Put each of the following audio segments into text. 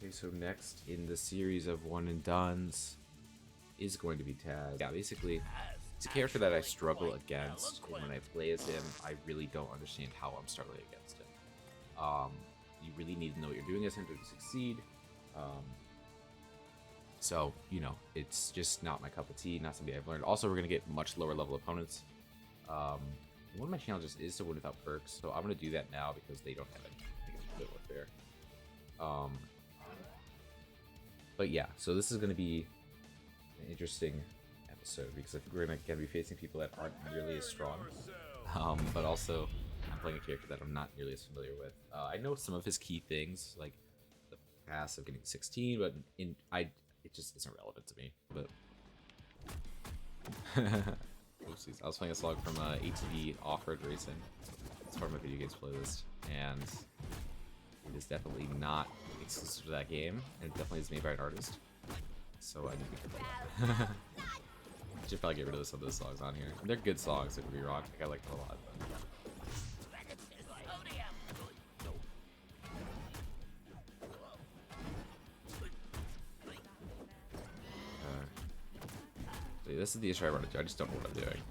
Okay, so next in the series of one and dones is going to be Taz. Yeah, basically, it's a character that I struggle against, and when I play as him, I really don't understand how I'm struggling against him. You really need to know what you're doing as him to succeed. So, you know, it's just not my cup of tea, not something I've learned. Also, we're going to get much lower level opponents. One of my challenges is to win without perks, so I'm going to do that now because they don't have any. I think it's a bit more fair. But yeah, so this is going to be an interesting episode because I think we're going to be facing people that aren't nearly as strong. But also, I'm playing a character that I'm not nearly as familiar with. I know some of his key things, like the pass of getting 16, but it just isn't relevant to me. But oopsies, I was playing a song from ATV Off-Road Racing. It's part of my video games playlist, and it is definitely not exclusive to that game, and it definitely is made by an artist. So I need to be careful about that. Should probably get rid of some of those songs on here. They're good songs, don't get me wrong. I like them a lot. But... this is the issue I run into. I just don't know what I'm doing.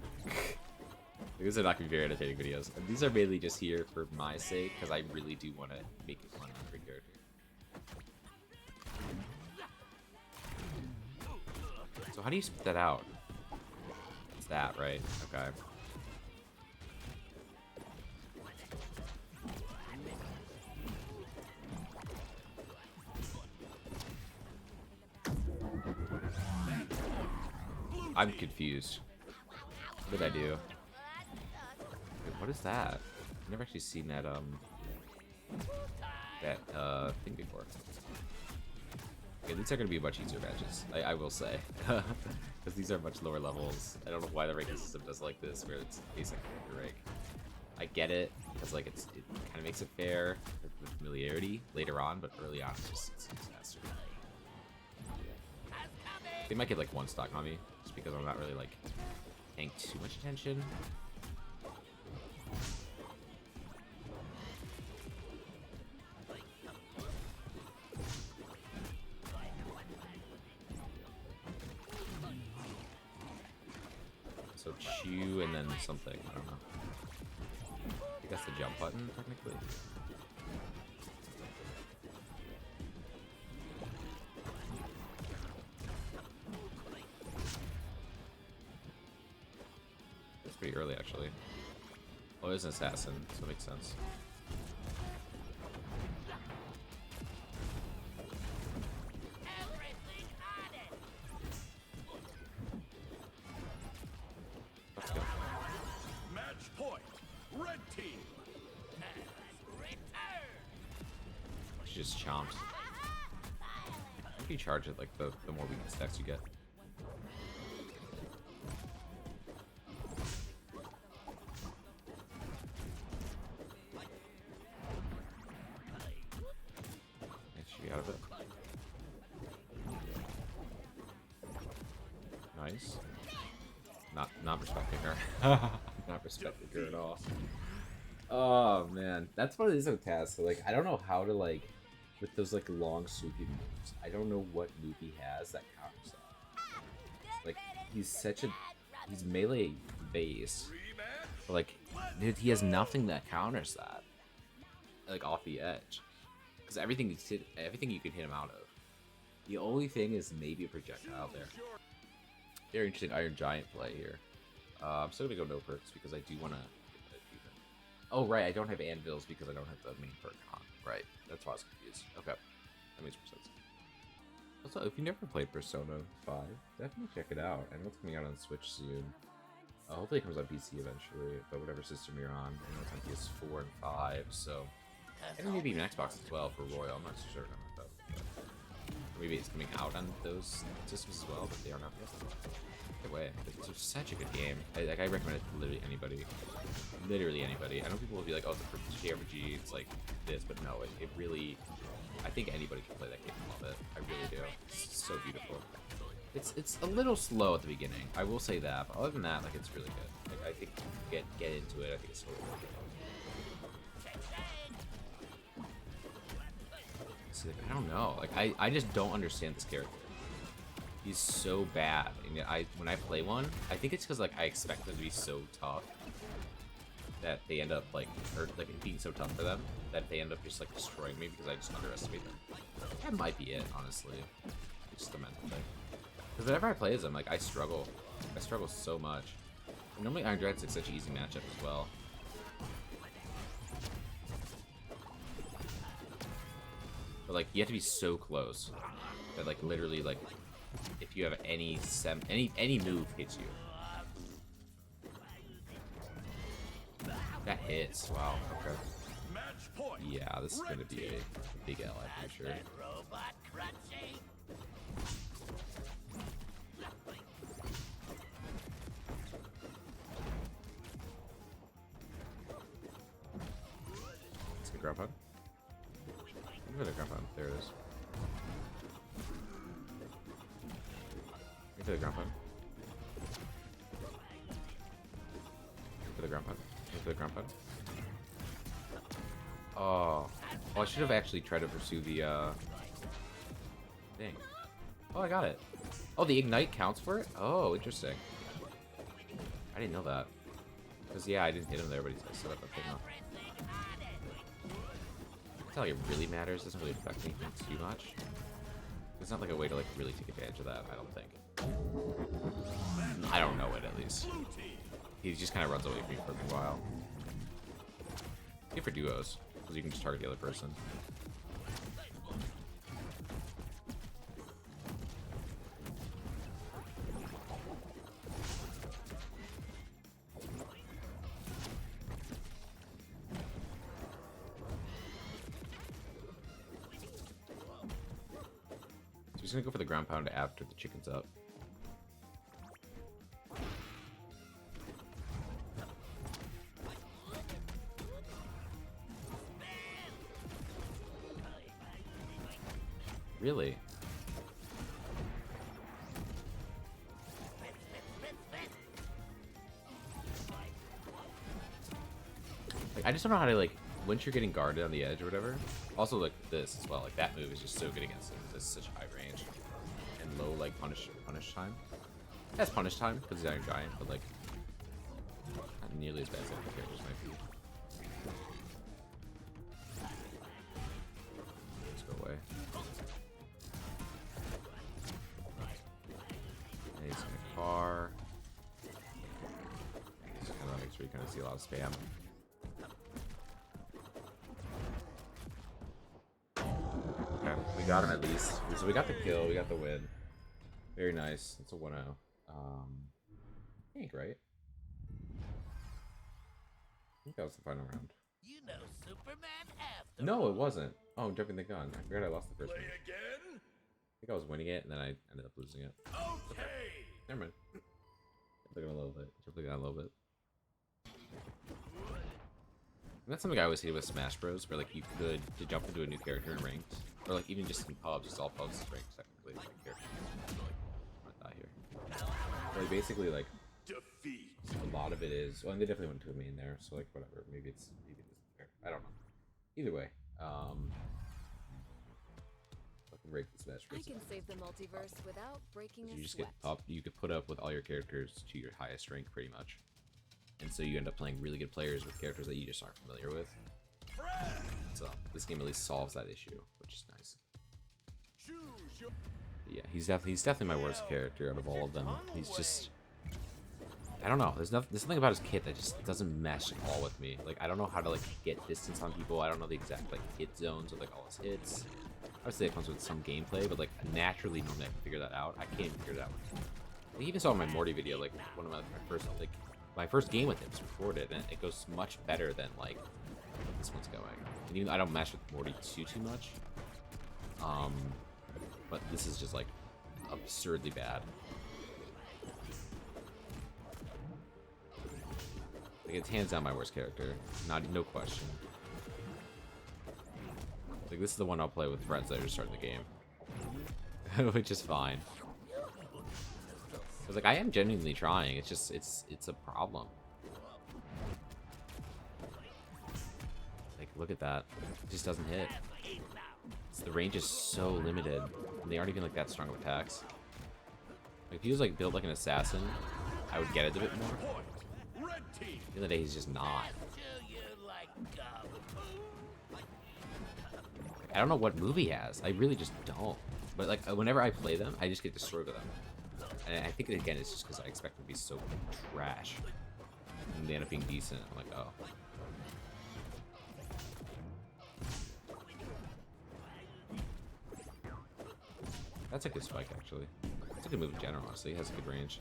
These are not going to be very entertaining videos. And these are mainly just here for my sake, because I really do want to make it fun for a character. So how do you spit that out? It's that, right? Okay. I'm confused. What did I do? Wait, what is that? I've never actually seen that thing before. Okay, these are going to be much easier matches, I will say. Because these are much lower levels. I don't know why the ranking system does like this, where it's basic character rank. I get it, because like it kind of makes it fair with familiarity later on, but early on it's a disaster. They might get like one stock on me, just because I'm not really like paying too much attention. So chew and then something, I don't know. I think that's the jump button, technically. That's pretty early, actually. Oh, it is an assassin, so it makes sense. Let's go. Match point, red team. She just chomps. If you charge it, like the more weakness stacks you get. Out of it. Nice. Not respecting her. Not respecting her at all. Oh man, that's what it is with Taz. So, like, I don't know how to like with those like long swooping moves. I don't know what move he has that counters that. Like he's melee base, but like dude, he has nothing that counters that. Like off the edge. Because everything you can hit him out of. The only thing is maybe a projectile there. Very interesting Iron Giant play here. I'm still gonna go no perks because I do want to. Oh right, I don't have anvils because I don't have the main perk on. Right, that's why I was confused. Okay, that makes more sense. Also, if you never played Persona 5, definitely check it out. I know it's coming out on Switch soon. Hopefully it comes on PC eventually, but whatever system you're on. I know it's on PS4 and 5, so. And maybe even Xbox as well for Royal, I'm not so certain about that. Maybe it's coming out on those systems as well, but they are not yet. Either way, it's such a good game. I recommend it to literally anybody. Literally anybody. I know people will be like, oh, it's a JRPG, it's like this, but no, it really... I think anybody can play that game and love it. I really do. It's so beautiful. It's a little slow at the beginning, I will say that, but other than that, like, it's really good. Like, I think get into it, I think it's totally worth it. like, I don't know. Like I just don't understand this character. He's so bad, and yet when I play one, I think it's because like I expect them to be so tough that they end up like, or like it being so tough for them that they end up just like destroying me because I just underestimate them. That might be it, honestly. It's just a mental thing. Because whenever I play as them, like I struggle so much. And normally Iron Dragon's like such an easy matchup as well. But like you have to be so close that like literally like if you have any move hits you. That hits. Wow. Okay. Match point. Yeah, this is gonna be a big L, I'm pretty sure. It's a ground pound. Look at the ground pound. There it is. Look at the ground pound. Look at the ground pound. Look at the ground pound. Oh, I should have actually tried to pursue the thing. Oh, I got it. Oh, the ignite counts for it? Oh, interesting. I didn't know that. Because, yeah, I didn't hit him there, but he's set up a thing up. That's not like it really matters. It doesn't really affect anything too much. There's not like a way to like really take advantage of that, I don't think. I don't know it, at least. He just kind of runs away from me for a while. Good for duos, because you can just target the other person. So he's gonna go for the ground pound after the chicken's up. Really? Like, I just don't know how to, like, once you're getting guarded on the edge or whatever. Also, like, this as well. Like, that move is just so good against him. It's such high range. And low, like, punish time. It has punish time, because he's Iron Giant, but, like, not nearly as bad as other characters might be. Let's go away. He's in a car. This kind of makes sure you kind of see a lot of spam. Okay, we got him at least. So we got the kill, we got the win. Very nice. That's a 1-0. I think, right? I think that was the final round. You know Superman after. No, it wasn't. Oh, I'm jumping the gun. I forgot I lost the first Play one. again. I think I was winning it, and then I ended up losing it. Okay. Never mind. Looking a little bit. Just looking at a little bit. And that's something I always hated with Smash Bros. Where like you could to jump into a new character in ranked, or like even just in pubs, just all pubs is ranked technically. Like, characters. I'm gonna die here. Like basically like Defeat. a lot of it is. Well, and they definitely went to a main there, so like whatever. Maybe it isn't fair. I don't know. Either way, fucking rake the Smash I Bros. can save the multiverse without breaking a You just sweat. get up. You could put up with all your characters to your highest rank, pretty much. And so you end up playing really good players with characters that you just aren't familiar with. So this game at least solves that issue, which is nice. Choose your. Yeah, he's definitely my worst character out of all of them. He's just, I don't know. There's something about his kit that just doesn't mesh at all with me. Like I don't know how to like get distance on people. I don't know the exact like hit zones of like all his hits. Obviously it comes with some gameplay, but like naturally normally I can figure that out. I can't figure it out. I even saw my Morty video, like one of my first game with him was recorded, and it goes much better than like this one's going. And even I don't mesh with Morty too much. But this is just like absurdly bad. Like it's hands down my worst character, no question. Like this is the one I'll play with friends that are just starting the game, which is fine. Cause like I am genuinely trying. It's just it's a problem. Like look at that, it just doesn't hit. The range is so limited, and they aren't even like that strong of attacks. Like, if he was like built like an assassin, I would get it a bit more. Point. Red team. The other day he's just not. Do you like gum? I don't know what move he has. I really just don't. But like whenever I play them, I just get destroyed with them. And I think again it's just because I expect them to be so trash, and they end up being decent. I'm like, oh. That's a good spike, actually. It's a good move in general, honestly. He has a good range.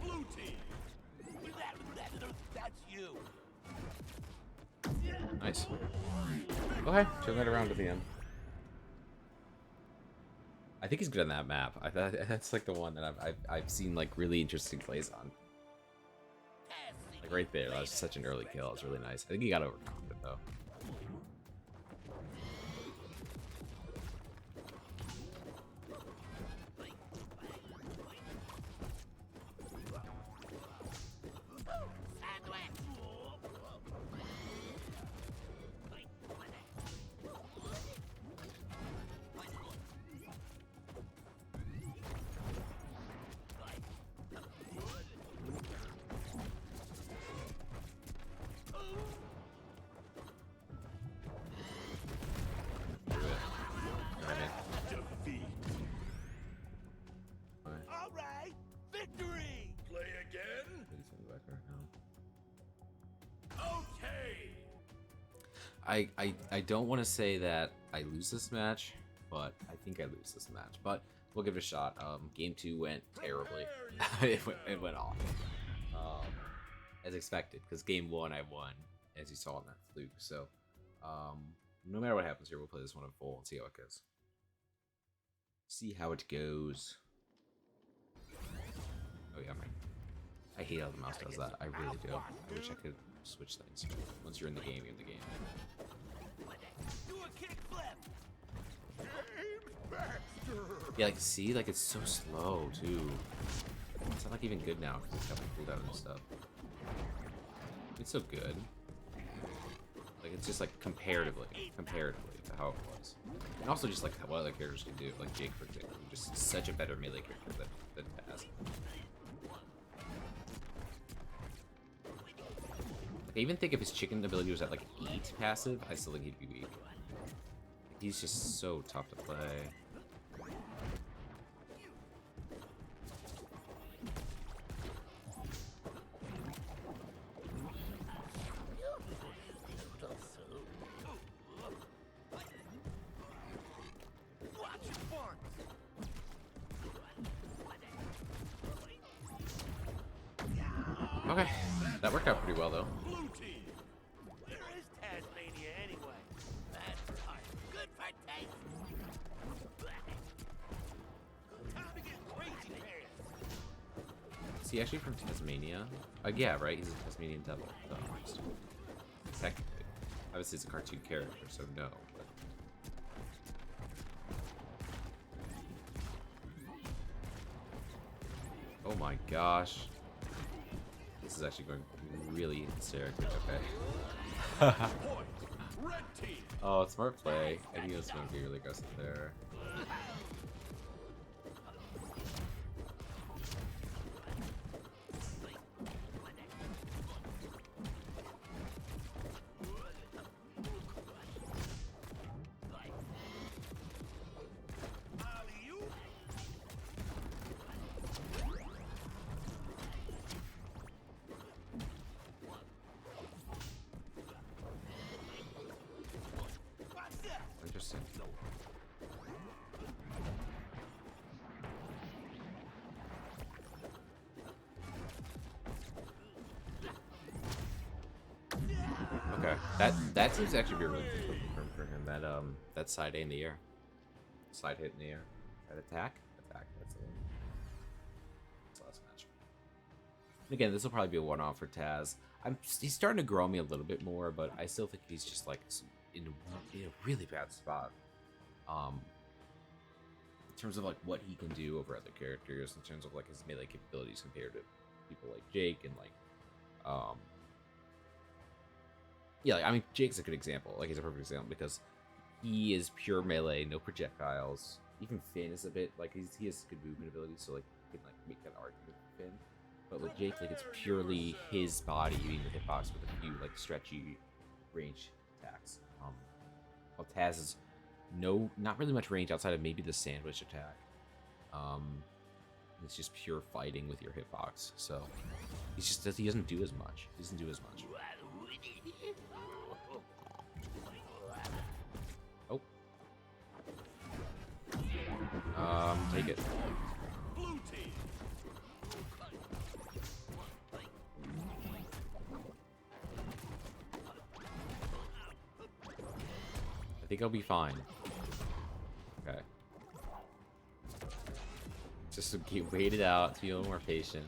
Blue team. That's you. Nice. Okay, turn that around at the end. I think he's good on that map. That's like the one that I've seen like really interesting plays on. Like right there, that was such an early kill. It was really nice. I think he got overconfident though. Defeat. All right, victory. Play again. Okay. I don't want to say that I lose this match, but I think I lose this match. But we'll give it a shot. Game 2 went terribly. it went off. As expected, because Game 1 I won, as you saw in that fluke. So, no matter what happens here, we'll play this one in full and see how it goes. See how it goes. Oh yeah, man. I hate how the mouse does that. I really do. I wish I could switch things. Once you're in the game, you're in the game. Do a kickflip. Yeah, like, see? Like, it's so slow, too. It's not, like, even good now, because it's got the cooldown and stuff. It's so good. Like, it's just, like, comparatively to how it was. And also just, like, what other characters can do. Like, Jake, for example. Just such a better melee character than Taz. I even think if his chicken ability was at, like, 8 passive, I still think he'd be weak. He's just so tough to play. Okay, that worked out pretty well though. Blue team. Where is Tasmania anyway? That's right. Good for taste. Time to get crazy pants. Is he actually from Tasmania? Yeah, right? He's a Tasmanian devil. So, technically. Obviously, it's a cartoon character, so no. But... Oh my gosh. This is actually going really hysterically. Okay. Point. Red team. Oh, smart play. I knew it was going to be really aggressive there. Interesting. Okay, that seems to actually be a really good for him. That side A in the air, side hit in the air, that attack. That's the last match. Again, this will probably be a one-off for Taz. He's starting to grow me a little bit more, but I still think he's just like in a really bad spot. In terms of like what he can do over other characters, in terms of like his melee capabilities compared to people like Jake and like, yeah, like, I mean Jake's a good example. Like he's a perfect example because he is pure melee, no projectiles. Even Finn is a bit like he has good movement ability, so like you can like make that argument with Finn. But with Jake, like it's purely his body being the hitbox with a few like stretchy range attacks. While Taz is not really much range outside of maybe the sandwich attack. It's just pure fighting with your hitbox. So he doesn't do as much. He doesn't do as much. Oh. Take it. Blue team. I think I'll be fine. Okay. Just wait it out, be a little more patient.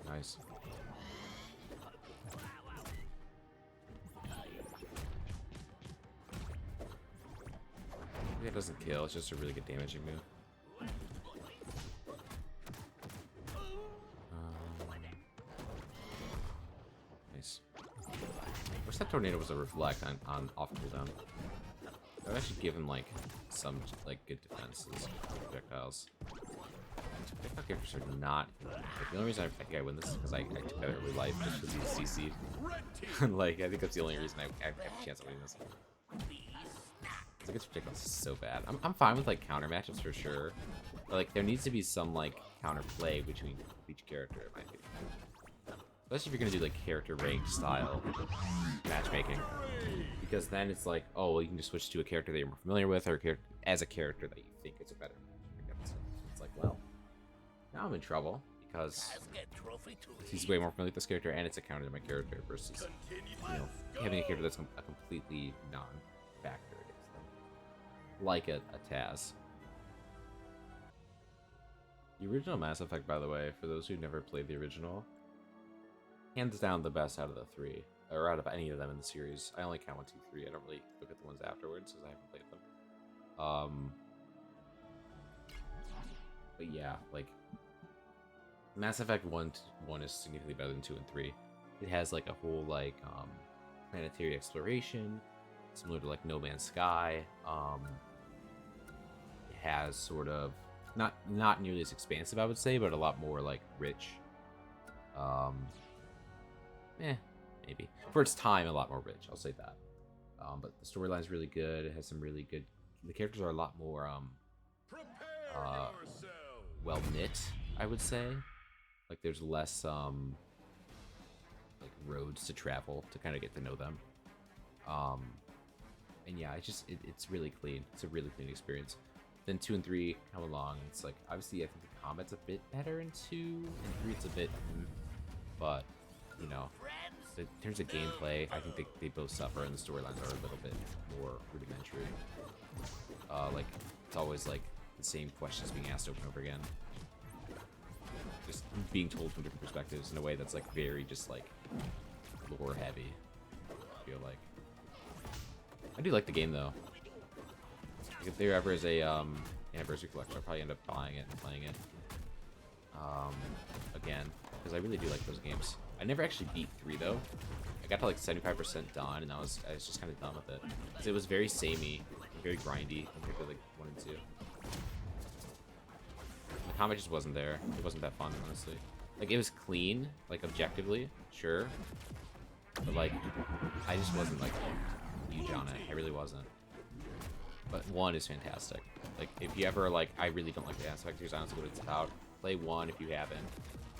Nice. It doesn't kill, it's just a really good damaging move. Nice. Wish that tornado was a reflect on off cooldown. That would actually give him like some like good defenses, projectiles. Projectile characters are not. Like, the only reason I think I win this is because I took that early life just because he's CC'd. Like I think that's the only reason I have a chance of winning this. I think it's ridiculous. It's so bad. I'm fine with like counter matchups for sure, but like there needs to be some like counter play between each character in my opinion. Especially if you're gonna do like character rank style matchmaking, because then it's like, oh well, you can just switch to a character that you're more familiar with, or as a character that you think is a better match. It's like, well, now I'm in trouble because he's way more familiar with this character, and it's a counter to my character versus having a character that's a completely non-factor against them, like a Taz. The original Mass Effect, by the way, for those who never played the original, hands down the best out of the three, or out of any of them in the series. I only count 1, 2, 3. I don't really look at the ones afterwards because I haven't played them. But yeah, like Mass Effect 1 is significantly better than 2 and 3. It has like a whole like planetary exploration, similar to like No Man's Sky. It has sort of not nearly as expansive, I would say, but a lot more like rich. Maybe for its time, a lot more rich. I'll say that. But the storyline's really good. It has some really good. The characters are a lot more well knit, I would say. Like there's less like roads to travel to kind of get to know them. And yeah, it's really clean. It's a really clean experience. Then 2 and 3 come along, and it's like obviously I think the combat's a bit better in 2, and 3 it's a bit, but you know, in terms of gameplay, I think they both suffer, and the storylines are a little bit more rudimentary. Like it's always like the same questions being asked over and over again, just being told from different perspectives in a way that's like very just like lore heavy. I feel like I do like the game though. Like, if there ever is a anniversary collection, I'll probably end up buying it and playing it again, because I really do like those games. I never actually beat 3 though. I got to like 75% done, and I was just kind of done with it because it was very samey, very grindy compared to like 1 and 2. The combat just wasn't there. It wasn't that fun, honestly. Like it was clean, like objectively, sure, but like I just wasn't like huge on it. I really wasn't. But 1 is fantastic. Like if you ever like, I really don't like the Mass Effect series. I don't know what it's about. Play 1 if you haven't.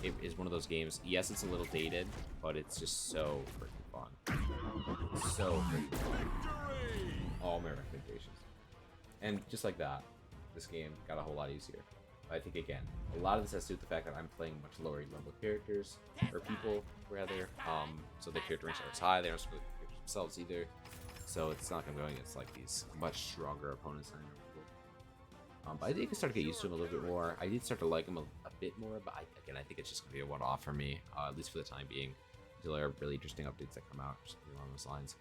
It is one of those games. Yes, it's a little dated, but it's just so freaking fun. So freaking fun. All my recommendations. And just like that, this game got a whole lot easier I think again, a lot of this has to do with the fact that I'm playing much lower level characters, or people rather. So the character ranks aren't as high. They aren't really characters themselves either. So it's not gonna go against like these much stronger opponents than I know before. But I did start to get used to him a little bit more. I did start to like him a bit more, but again, I think it's just gonna be a one-off for me, at least for the time being, until there are really interesting updates that come out, or something along those lines.